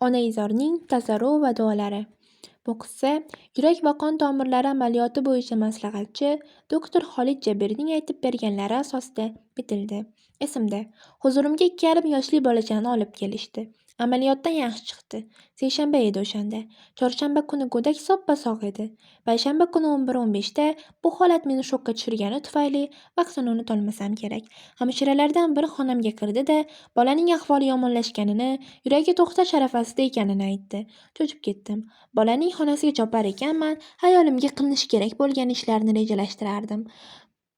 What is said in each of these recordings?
Onaizorning tasarrufi va duolari. Bu qissa yurak va qon tomirlari amaliyoti bo'yicha maslahatchi doktor Xolid Jabirning aytib berganlari asosida bitildi. Esimda, huzurimga 2,5 yoshli bolachani olib kelishdi. Amaliyotdan yaxshi chiqdi. Seshanba edi o'shanda. Chorshanba kuni go'dak soppa-sog' edi. Payshanba kuni 11:15da bu holat meni shokka tushirgani tufayli vaqtini unutolmasam kerak. Hamshiralardan biri xonamga kirdi-da, bolaning ahvoli yomonlashganini, yuragi to'xtash arafasida ekanini aytdi. Cho'chib ketdim. Bolaning xonasiga chopar ekanman, xayolimga qilinishi kerak bo'lgan ishlarni rejalashtirardim.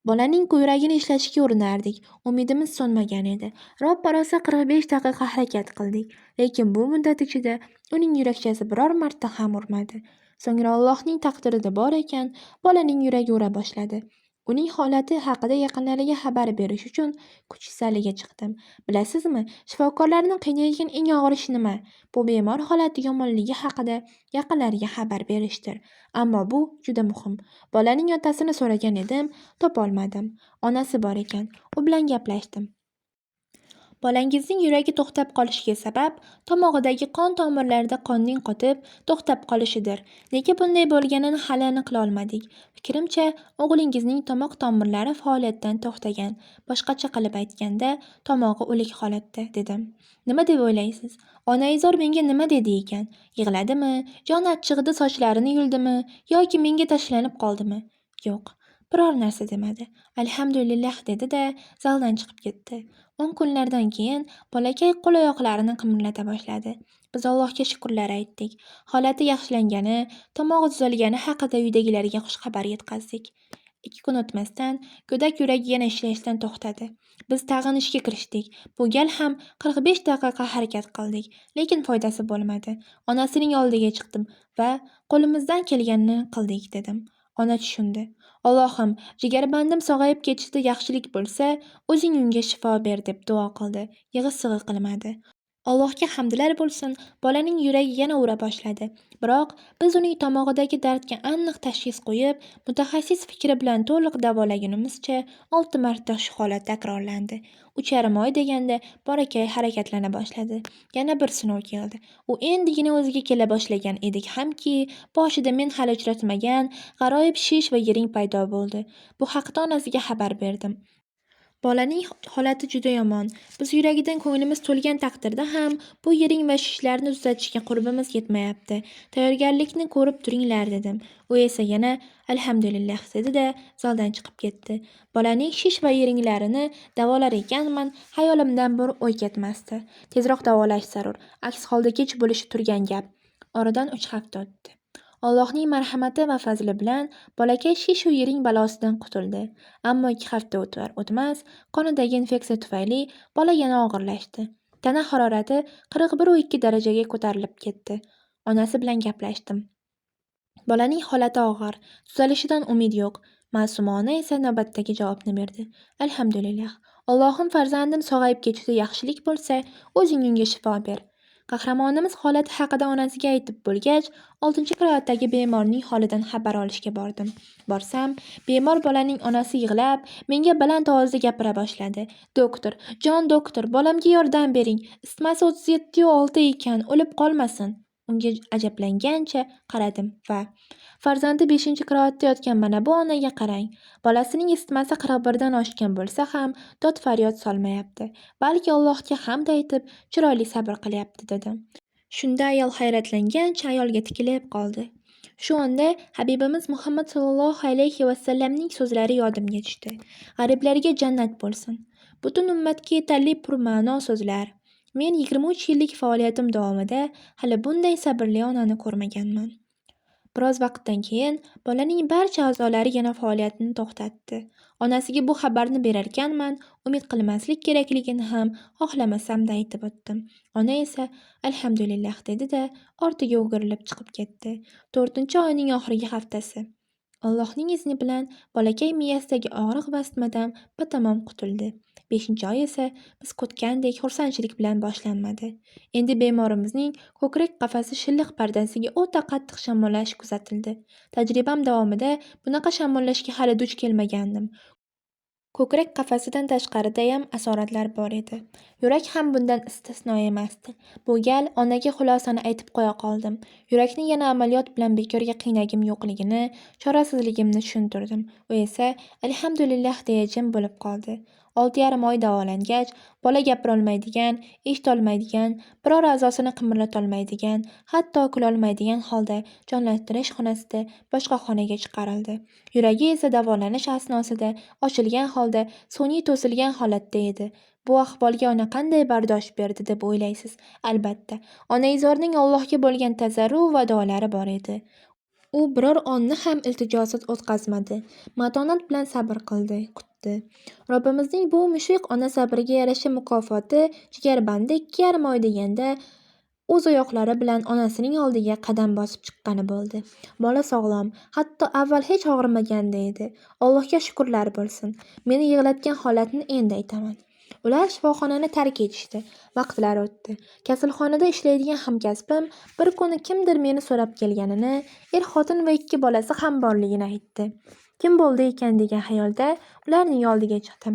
Bolaning yuragini ishlatishga urinardik. Umidimiz so'nmagan edi. Roppa-rosa 45 daqiqa harakat qildik, lekin bu muddat ichida uning yurakchasi biror marta ham urmadi. So'ngra Allohning taqdirida bor ekan, bolaning yuragi ura boshladi. Uning holati haqida yaqinlariga xabar berish uchun kuchsaliga chiqdim. Bilasizmi, shifokorlarni qiynaydigan eng og'ir ish nima? Bu bemor holati yomonligi haqida yaqinlariga xabar berishdir. Ammo bu juda muhim. Bolaning otasini so'ragan edim, topolmadim. Onasi bor ekan, u bilan gaplashdim. Bolangizning yuragi to'xtab qolishiga sabab tomog'idagi qon tomirlarida qonning qotib, to'xtab qolishidir. Nega bunday bo'lganini hali aniqlay olmadik. Fikrimcha, o'g'lingizning tomoq tomirlari faoliyatdan to'xtagan. Boshqacha qilib aytganda, tomog'i o'lik holatda, dedim. Nima deb o'ylaysiz? Onaizor menga nima dedi ekan? Yig'ladimi? Jon achchig'ida sochlarini yuldimi? Yoki menga tashlanib qoldimi? Yo'q. Biror narsa demadi. Alhamdulillah dedi-da, zaldan chiqib ketdi. 10 kunlardan keyin bolakay qo'l-oyoqlarini qimirlata boshladi. Biz Allohga shukrlar aytdik. Holati yaxshilangani, tomog'i tuzalgani haqida uydagilarga xushxabar yetkazdik. 2 kun o'tmasdan go'dak yuragi yana ishlashdan to'xtadi. Biz tag'in ishga kirishdik. Bu gal ham 45 daqiqa harakat qildik, lekin foydasi bo'lmadi. Onasining oldiga chiqdim va qo'limizdan kelganini qildik dedim. Ona tushundi. Allohim, jigarbandim sog'ayib ketishida yaxshilik bo'lsa, o'zing unga shifo ber deb duo qildi. Yig'i-sig'i qilmadi. Allohga hamdlar bo'lsin, bolaning yuragi yana ura boshladi. Biroq biz uning tomog'idagi dardga aniq tashxis qo'yib, mutaxassis fikri bilan to'liq davolagunimizcha 6 marta shu holat takrorlandi. 3,5 oy deganda bolakay harakatlana boshladi. Yana bir sinov keldi. U endigina o'ziga kela boshlagan edik hamki, boshida men hali uchratmagan g'aroyib shish va yiring paydo bo'ldi. Bu haqda onasiga xabar berdim. Bolaning holati juda yomon. Biz yuragidan ko'nglimiz to'lgan taqdirda ham bu yiring va shishlarni tuzatishga qurbimiz yetmayapti. Tayyorgarlikni ko'rib turinglar dedim. U esa yana alhamdulillah dedi-da, zaldan chiqib ketdi. Bolaning shish va yiringlarini davolar ekanman, xayolimdan bir o'y ketmasdi. Tezroq davolash zarur. Aks holda kech bo'lishi turgan gap. Oradan 3 hafta o'tdi. Allohning marhamati va fazli bilan bolakay shish va yiring balosidan qutuldi. Ammo 2 hafta o'tmas qonidagi infeksiya tufayli bola yana og'irlashdi. Tana harorati 41,2 darajaga ko'tarilib ketdi. Onasi bilan gaplashdim. Bolaning holati og'ir, tuzalishidan umid yo'q. Ma'suma ona esa navbatdagi javobni berdi. Alhamdulillah. Allohim farzandim sog'ayib ketishida yaxshilik bo'lsa, o'zing unga shifo ber. Qahramonimiz holati haqida onasiga aytib bo'lgach, 6-qavatdagi bemorning holidan xabar olishga bordim. Borsam, bemor bolaning onasi yig'lab, menga baland ovozda gapira boshladi. Doktor, jon doktor, bolamga yordam bering. Isitmasi 37,6 ekan, o'lib qolmasin. Unga ajablangancha qaradim va farzandi 5-qavatda yotgan mana bu onaga qarang. Bolasining isitmasi 41 dan oshgan bo'lsa ham dod faryod solmayapti. Balki Allohga hamd aytib, chiroyli sabr qilyapti dedim. Shunda ayol hayratlangancha ayolga tikilib qoldi. Shu onda Habibimiz Muhammad sallallohu alayhi va sallamning so'zlari yodimga tushdi. G'ariblarga jannat bo'lsin. Butun ummatga yetarli purma'no so'zlar. Men 23 yillik faoliyatim davomida hali bunday sabrli onani ko'rmaganman. Biroz vaqtdan keyin bolaning barcha a'zolari yana faoliyatini to'xtatdi. Onasiga bu xabarni berarkanman, umid qilmaslik kerakligini ham xohlamasam-da aytib o'tdim. Ona esa alhamdulillah dedi-da, ortiga o'girilib chiqib ketdi. 4-oyning oxirgi haftasi. Allohning izni bilan bolakay miyasidagi og'riq va isitmadan batamom qutuldi. 5-oy esa biz kutgandek xursandchilik bilan boshlanmadi. Endi bemorimizning ko'krak qafasi shilliq pardasiga o'ta qattiq shamollash kuzatildi. Tajribam davomida bunaqa shamollashga hali duch kelmagandim. Ko'krak qafasidan tashqaridayam asoratlar bor edi. Yurak ham bundan istisno emasdi. Bu gal onaga xulosani aytib qo'ya qoldim. Yurakni yana amaliyot bilan bekorga qiynagim yo'qligini, chorasizligimni tushuntirdim. U esa alhamdulillah deya jim bo'lib qoldi. 6,5 oy davolangach, bola gapirolmaydigan, eshitolmaydigan, biror a'zosini qimirlatolmaydigan, hatto kulolmaydigan holda jonlantirish xonasida boshqa xonaga chiqarildi. Yuragi esa davolanish asnosida ochilgan holda sun'iy to'silgan holatda edi. Bu ahvolga ona qanday bardosh berdi deb o'ylaysiz? Albatta, onaizorning Allohga bo'lgan tazarru va duolari bor edi. U biror onni ham iltijosiz o'tkazmadi. Matonat bilan sabr qildi, kutdi. Robbimizning bu mushfiq ona sabriga yarasha mukofoti jigarbandi 2,5 oy deganda o'z oyoqlari bilan onasining oldiga qadam bosib chiqqani bo'ldi. Bola sog'lom, hatto avval hech og'rimaganda edi. Allohga shukrlar bo'lsin. Meni yig'latgan holatni endi aytaman. Ular shifoxonani tark etishdi. Vaqtlar o'tdi. Kasalxonada ishlaydigan hamkasbim bir kuni kimdir meni so'rab kelganini, xotin va 2 bolasi ham borligini aytdi. Kim bo'ldi ekan degan xayolda ularning oldiga chiqdim.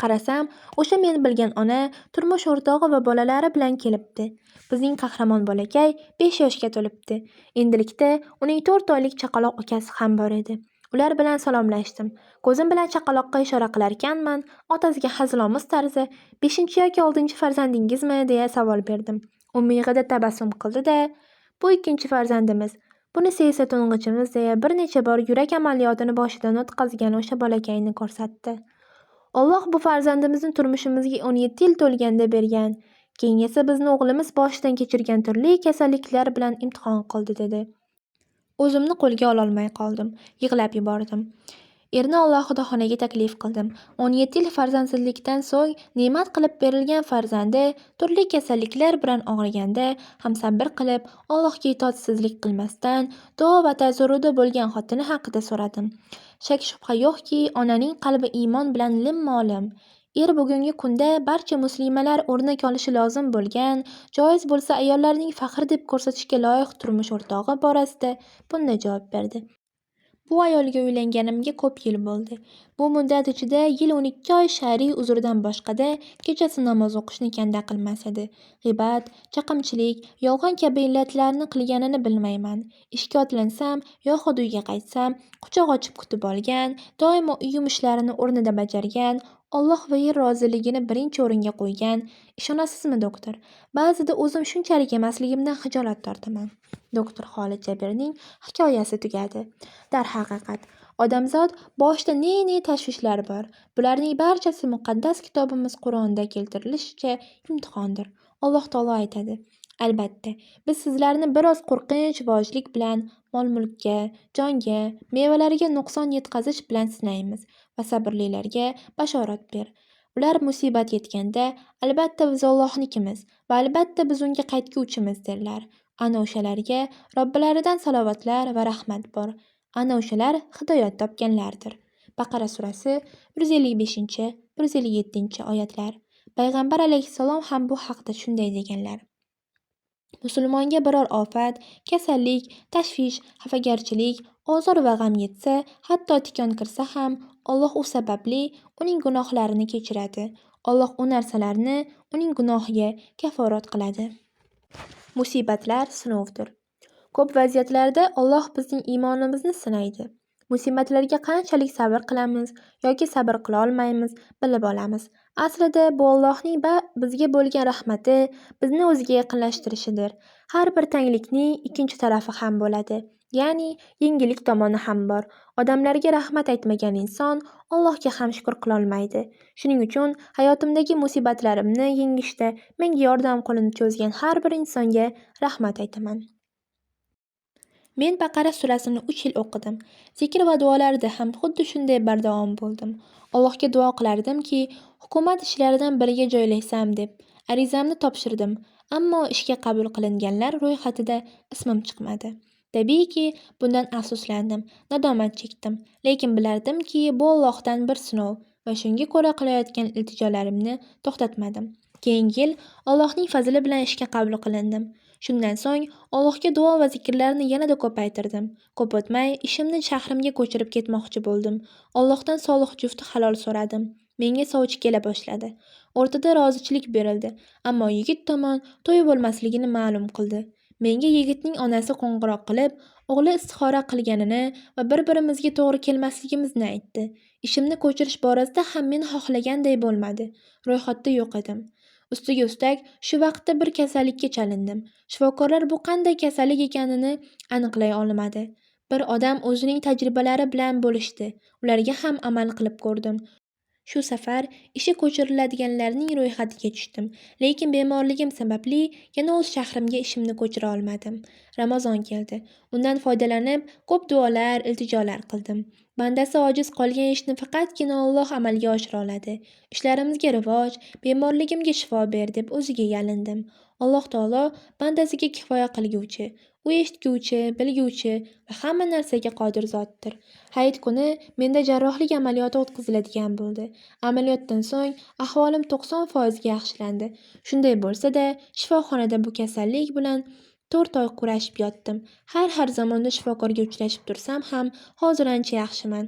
Qarasam, o'sha men bilgan ona turmush o'rtog'i va bolalari bilan kelibdi. Bizning qahramon bolakay 5 yoshga to'libdi. Endilikda uning 4 oylik chaqaloq ukasi ham bor edi. Ular bilan salomlashdim. Ko'zim bilan chaqaloqqa ishora qilarkanman, otasiga hazilomuz tarzda 5 yoki 6 farzandingizmi deya savol berdim. U miyig'ida tabassum qildi-da, bu 2 farzandimiz. Bunisi esa to'ng'ichimiz deya bir necha bor yurak amaliyotini boshidan o'tkazgan o'sha bolakayni ko'rsatdi. Alloh bu farzandimizni turmushimizga 17 yil to'lganda bergan. Keyin esa bizni o'g'limiz boshidan kechirgan turli kasalliklar bilan imtihon qildi dedi. O'zimni qo'lga ololmay qoldim. Yig'lab yubordim. Erni alohida xonaga taklif qildim. 17 yil farzandsizlikdan so'ng ne'mat qilib berilgan farzandi turli kasalliklar bilan og'riganda ham sabr qilib, Allohga itoatsizlik qilmasdan, duo va tazarruda bo'lgan xotini haqida so'radim. Shak shubha yo'qki, onaning qalbi iymon bilan lim-molim. Bugungi kunda barcha muslimalar o'rnak olishi lozim bo'lgan, joiz bo'lsa ayollarning faxr deb ko'rsatishga loyiq turmush o'rtog'i borasida bunday javob berdi. Bu ayolga uylanganimga ko'p yil bo'ldi. Bu muddat ichida yil 12 oy shariy uzrdan boshqada kechasi namoz o'qishni kanda qilmas edi. G'ibat, chaqimchilik, yolg'on kabi illatlarni qilganini bilmayman. Ishga otlansam yoxud uyga qaytsam, quchoq ochib kutib olgan, doimo uy yumushlarini o'rnida bajargan, Alloh va yer roziligini birinchi o'ringa qo'ygan. Ishonasizmi, doktor? Ba'zida o'zim shunchalik emasligimdan xijolat tortaman. Doktor Xolid Jabirning hikoyasi tugadi. Darhaqiqat, odamzod boshida ne tashvishlar bor. Bularning barchasi muqaddas kitobimiz Qur'onda keltirilishicha imtihondir. Alloh taolo aytadi: albatta, biz sizlarni biroz qo'rqinch va ochlik bilan, mol-mulkka, jonga, mevalariga nuqson yetkazish bilan sinaymiz va sabrlilarga bashorat ber. Ular musibat yetganda, albatta biz Allohnikimiz va albatta biz unga qaytguvchimiz derlar. Ana o'shalarga Robbilaridan salovatlar va rahmat bor. Ana o'shalar hidoyat topganlardir. Baqara surasi 155-157 oyatlar. Payg'ambar alayhissalom ham bu haqda shunday deganlar. Musulmonga biror ofat, kasallik, tashvish, xafagarchilik, ozor va g'am yetsa, hatto tikon kirsa ham, Alloh u sababli uning gunohlarini kechiradi. Alloh u narsalarni uning gunohiga kaforat qiladi. Musibatlar sinovdir. Ko'p vaziyatlarda Alloh bizning iymonimizni sinaydi. Musibatlarga qanchalik sabr qilamiz yoki sabr qila olmaymiz bilib olamiz. Aslida bu Allohning bizga bo'lgan rahmati, bizni o'ziga yaqinlashtirishidir. Har bir tanglikning ikkinchi tarafi ham bo'ladi. Ya'ni yengillik tomoni ham bor. Odamlarga rahmat aytmagan inson Allohga ham shukr qila olmaydi. Shuning uchun hayotimdagi musibatlarimni yengishda menga yordam qo'lini cho'zgan har bir insonga rahmat aytaman. Men Baqara surasini 3 yil o'qidim. Zikr va duolarda ham xuddi shunday bardavom bo'ldim. Allohga duo qilardimki, hukumat ishlaridan biriga joylasam deb. Arizamni topshirdim, ammo ishga qabul qilinganlar ro'yxatida ismim chiqmadi. Tabiiyki, bundan afsuslandim, nadomat chekdim. Lekin bilardimki, bu Allohdan bir sinov va shunga ko'ra qilayotgan iltijolarimni to'xtatmadim. Keyingi yil Allohning fazli bilan ishga qabul qilindim. Shundan so'ng Allohga duo va zikrlarni yanada ko'paytirdim. Ko'p o'tmay ishimni shahrimga ko'chirib ketmoqchi bo'ldim. Allohdan solih jufti halol so'radim. Menga sovchi kela boshladi. O'rtada rozichilik berildi, ammo yigit tomon to'y bo'lmasligini ma'lum qildi. Menga yigitning onasi qo'ng'iroq qilib, o'g'li istixora qilganini va bir-birimizga to'g'ri kelmasligimizni aytdi. Ishimni ko'chirish borasida ham men xohlaganday bo'lmadi. Ro'yxatda yo'q edim. Ustiga ustak shu vaqtda bir kasallikka chalindim. Shifokorlar bu qanday kasallik ekanini aniqlay olmadi. Bir odam o'zining tajribalari bilan bo'lishdi. Ularga ham amal qilib ko'rdim. Shu safar ishi ko'chiriladiganlarning ro'yxatiga tushdim, lekin bemorligim sababli yana o'z shahrimga ishimni ko'chira olmadim. Ramazon keldi. Undan foydalanib ko'p duolar, iltijolar qildim. Bandasi ojiz qolgan ishni faqatgina Alloh amalga oshira oladi. Ishlarimizga rivoj, bemorligimga shifo ber deb o'ziga yalindim. Alloh taolo bandasiga kifoya qilguvchi, u eshitguvchi, bilguvchi va hamma narsaga qodir zotdir. Hayit kuni menda jarrohlik amaliyoti o'tkaziladigan bo'ldi. Amaliyotdan so'ng ahvolim 90% ga yaxshilandi. Shunday bo'lsa-da, shifoxonada bu kasallik bilan 4 oy kurashib yotdim. Har zamonda shifokorga uchrashib tursam ham hozir ancha yaxshiman.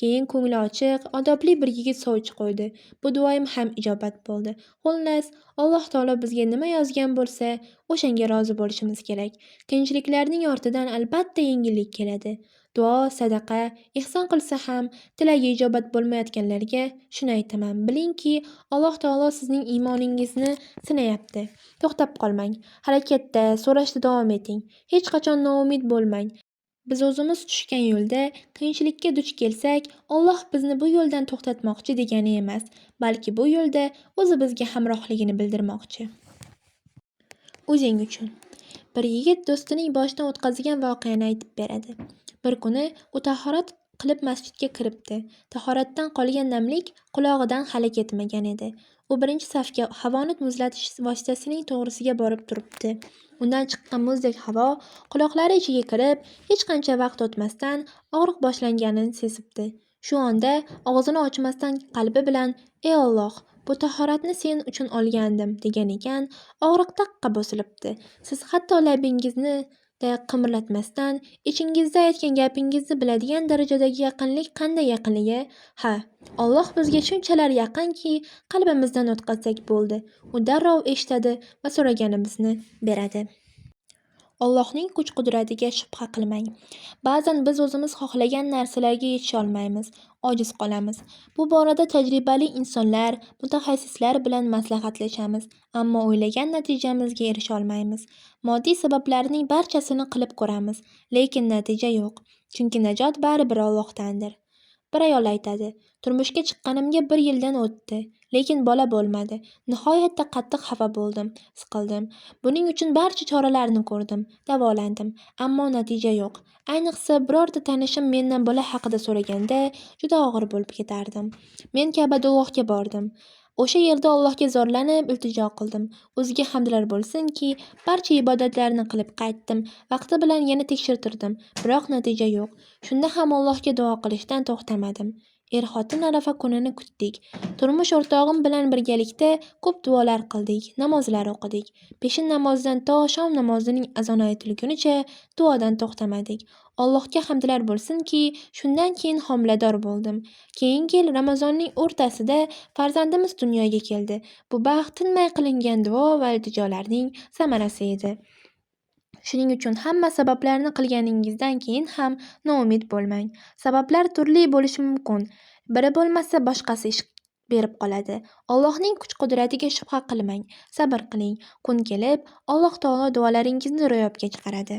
Keyin ko'ngli ochiq, odobli bir yigit sovchi qo'ydi. Bu duoyim ham ijobat bo'ldi. Xullas, Alloh taolo bizga nima yozgan bo'lsa, o'shanga rozi bo'lishimiz kerak. Qiyinchiliklarning ortidan albatta yengillik keladi. Duo, sadaqa, ehson qilsa ham tilagi ijobat bo'lmayotganlarga shuni aytaman. Bilingki, Alloh taolo sizning iymoningizni sinayapti. To'xtab qolmang. Harakatda, so'rashda davom eting. Hech qachon noumid bo'lmang. Biz o'zimiz tushgan yo'lda qiyinchilikka duch kelsak, Alloh bizni bu yo'ldan to'xtatmoqchi degani emas, balki bu yo'lda o'zi bizga hamrohligini bildirmoqchi. O'zing uchun. Bir yigit do'stining boshidan o'tkazgan voqeani aytib beradi. Bir kuni u tahorat qilib masjidga kiribdi. Tahoratdan qolgan namlik qulog'idan hali ketmagan edi. U birinchi safga havoni muzlatish vositasining to'g'risiga borib turibdi. Undan chiqqan muzdek havo quloqlari ichiga kirib, hech qancha vaqt o'tmasdan og'riq boshlanganini sezibdi. Shu onda og'zini ochmasdan qalbi bilan: "Ey Alloh, bu tahoratni sen uchun olgandim" degan ekan, og'riq taqqa bosilibdi. Siz hatto labingizni qimirlatmasdan ichingizda aytgan gapingizni biladigan darajadagi yaqinlik qanday yaqinligi? Ha, Alloh bizga shunchalar yaqinki, qalbimizdan o'tkazsak bo'ldi. U darrov eshitadi va so'raganimizni beradi. Allohning kuch-qudratiga shubha qilmang. Ba'zan biz o'zimiz xohlagan narsalarga yetisha olmaymiz, ojiz qolamiz. Bu borada tajribali insonlar, mutaxassislar bilan maslahatlashamiz, ammo o'ylagan natijamizga erisha olmaymiz. Moddiy sabablarning barchasini qilib ko'ramiz, lekin natija yo'q. Chunki najot baribir Allohdandir. Bir ayol aytadi: "Turmushga chiqqanimga 1 yildan o'tdi, lekin bola bo'lmadi. Nihoyatda qattiq xafa bo'ldim, siqildim. Buning uchun barcha choralarni ko'rdim, davolandim, ammo natija yo'q. Ayniqsa birorta tanishim mendan bola haqida so'raganda juda og'ir bo'lib ketardim. Men Ka'badullohga bordim. O'sha yerda Allohga zorlanib iltijo qildim. O'ziga hamdlar bo'lsinki, barcha ibodatlarni qilib qaytdim. Vaqti bilan yana tekshirtirdim, biroq natija yo'q. Shunda ham Allohga duo qilishdan to'xtamadim. Er-xotin arafa kunini kutdik. Turmush o'rtog'im bilan birgalikda ko'p duolar qildik, namozlar o'qidik. Peshin namozidan to shom namozining azoni aytilgunicha duodan to'xtamadik. Allohga hamdlar bo'lsinki, shundan keyin homilador bo'ldim. Keyingi yil Ramazonning o'rtasida farzandimiz dunyoga keldi. Bu baxt tinmay qilingan duo va iltijolarning samarasi edi. Shuning uchun hamma sabablarni qilganingizdan keyin ham noumid bo'lmang. Sabablar turli bo'lishi mumkin. Biri bo'lmasa boshqasi ish berib qoladi. Allohning kuch-qudratiga shubha qilmang. Sabr qiling. Kun kelib, Alloh taolo duolaringizni ro'yobga chiqaradi.